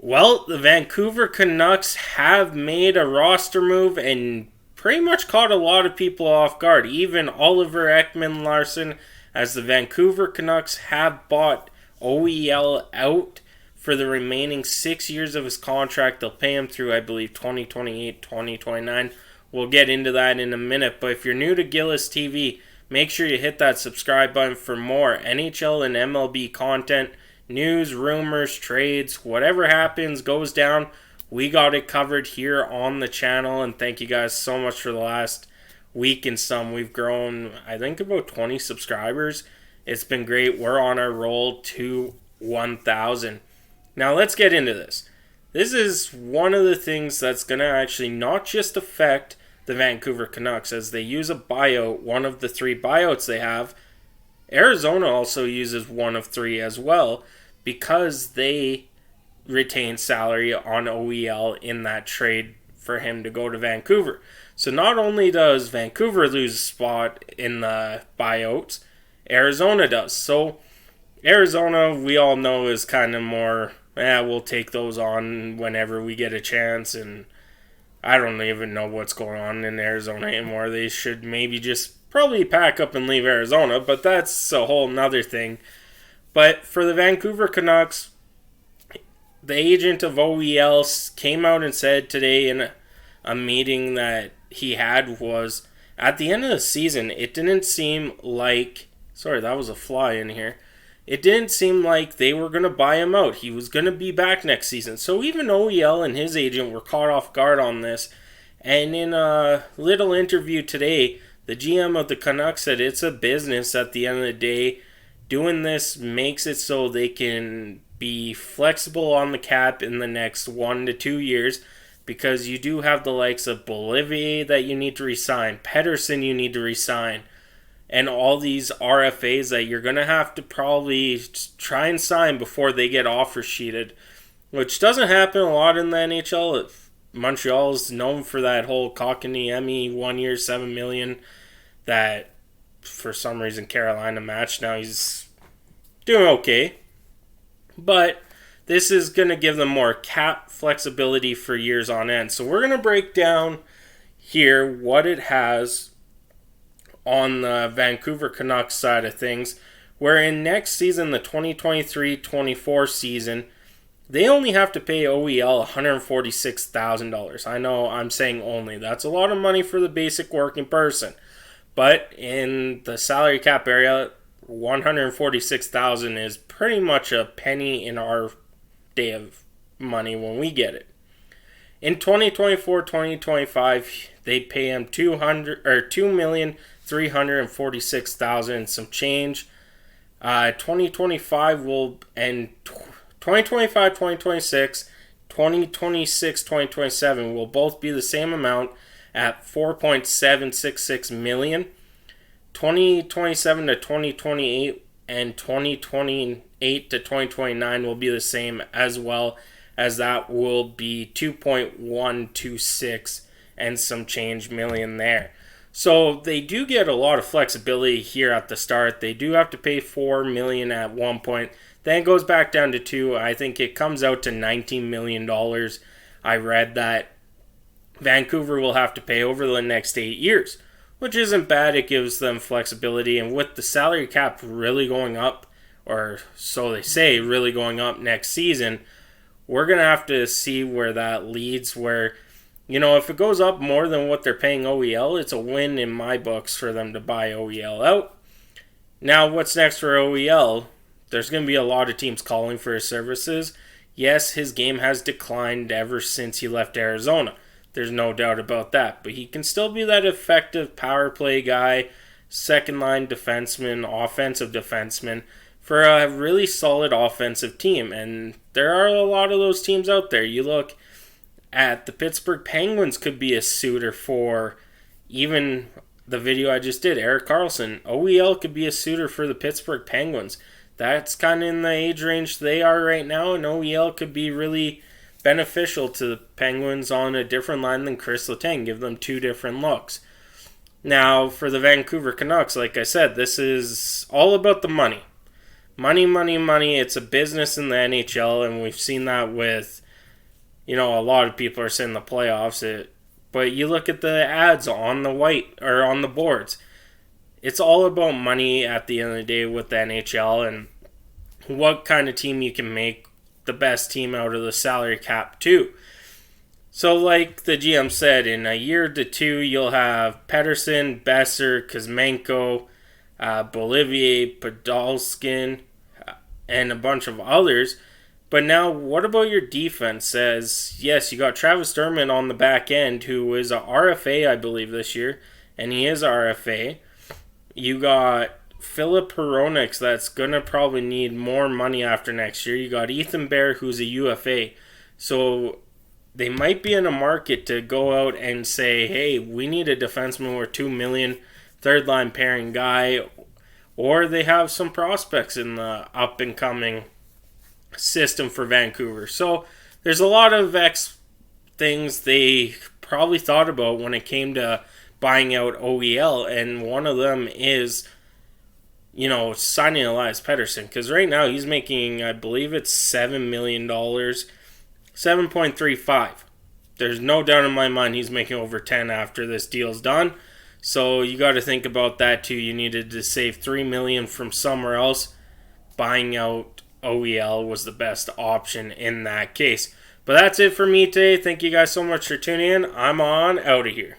Well, the Vancouver Canucks have made a roster move and pretty much caught a lot of people off guard. Even Oliver Ekman Larsson, as the Vancouver Canucks have bought OEL out for the remaining 6 years of his contract. They'll pay him through, I believe, 2028, 2029. We'll get into that in a minute. But if you're new to Gillis TV, make sure you hit that subscribe button for more NHL and MLB content. News, rumors, trades, whatever happens, goes down, we got it covered here on the channel. And thank you guys so much for the last week and some. We've grown, I think, about 20 subscribers. It's been great. We're on our roll to 1,000. Now let's get into this. This is one of the things that's going to actually not just affect the Vancouver Canucks as they use a buyout, one of the 3 buyouts they have. Arizona also uses one of 3 as well because they retain salary on OEL in that trade for him to go to Vancouver. So not only does Vancouver lose a spot in the buyouts, Arizona does. So Arizona, we all know, is kind of more, we'll take those on whenever we get a chance. And I don't even know what's going on in Arizona anymore. They should maybe just probably pack up and leave Arizona, but that's a whole nother thing. But for the Vancouver Canucks, the agent of OEL came out and said today in a meeting that he had was, at the end of the season, it didn't seem like, sorry, that was a fly in here. It didn't seem like they were going to buy him out. He was going to be back next season. So even OEL and his agent were caught off guard on this. And in a little interview today, the GM of the Canucks said it's a business at the end of the day. Doing this makes it so they can be flexible on the cap in the next 1 to 2 years because you do have the likes of Bolivia that you need to resign, Pettersson you need to resign, and all these RFAs that you're going to have to probably try and sign before they get offer sheeted, which doesn't happen a lot in the NHL. Montreal is known for that whole Kotkaniemi 1 year, $7 million that for some reason Carolina matched. Now he's doing okay. But this is going to give them more cap flexibility for years on end. So we're going to break down here what it has on the Vancouver Canucks side of things. Where in next season, the 2023-24 season, they only have to pay OEL $146,000. I know I'm saying only. That's a lot of money for the basic working person. But in the salary cap area, $146,000 is pretty much a penny in our day of money when we get it. In 2024-2025, they pay him $2,346,000 and some change. 2025 will end 2025-2026, 2026-2027 will both be the same amount at $4.766 million. 2027 to 2028 and 2028 to 2029 will be the same as well, as that will be 2.126 and some change million there. So they do get a lot of flexibility here at the start. They do have to pay $4 million at one point. Then it goes back down to $2 million. I think it comes out to $19 million. I read that Vancouver will have to pay over the next 8 years, which isn't bad. It gives them flexibility. And with the salary cap really going up, or so they say, really going up next season, we're going to have to see where that leads. Where, if it goes up more than what they're paying OEL, it's a win in my books for them to buy OEL out. Now, what's next for OEL? There's going to be a lot of teams calling for his services. Yes, his game has declined ever since he left Arizona. There's no doubt about that. But he can still be that effective power play guy, second-line defenseman, offensive defenseman for a really solid offensive team. And there are a lot of those teams out there. You look at the Pittsburgh Penguins could be a suitor for even the video I just did, Erik Karlsson. OEL could be a suitor for the Pittsburgh Penguins. That's kind of in the age range they are right now, and OEL could be really beneficial to the Penguins on a different line than Chris Letang, give them 2 different looks. Now, for the Vancouver Canucks, like I said, this is all about the money. Money, money, money. It's a business in the NHL, and we've seen that with A lot of people are saying the playoffs. But you look at the ads on the white or on the boards. It's all about money at the end of the day with the NHL and what kind of team you can make the best team out of the salary cap too. So like the GM said, in a year to two, you'll have Pedersen, Besser, Kuzmenko, Bolivier, Podolskin, and a bunch of others. But now, what about your defense? Says, yes, you got Travis Dermott on the back end, who is a RFA, I believe, this year, and he is RFA. You got Philip Hronix, that's going to probably need more money after next year. You got Ethan Bear, who's a UFA. So they might be in a market to go out and say, hey, we need a defenseman worth $2 million, third line pairing guy, or they have some prospects in the up and coming system for Vancouver. So there's a lot of things they probably thought about when it came to buying out OEL, and one of them is signing Elias Pettersson, because right now he's making, I believe it's $7 million, 7.35. There's no doubt in my mind he's making over 10 after this deal's done. So you got to think about that too. You needed to save $3 million from somewhere else. Buying out OEL was the best option in that case. But that's it for me today. Thank you guys so much for tuning in. I'm on out of here.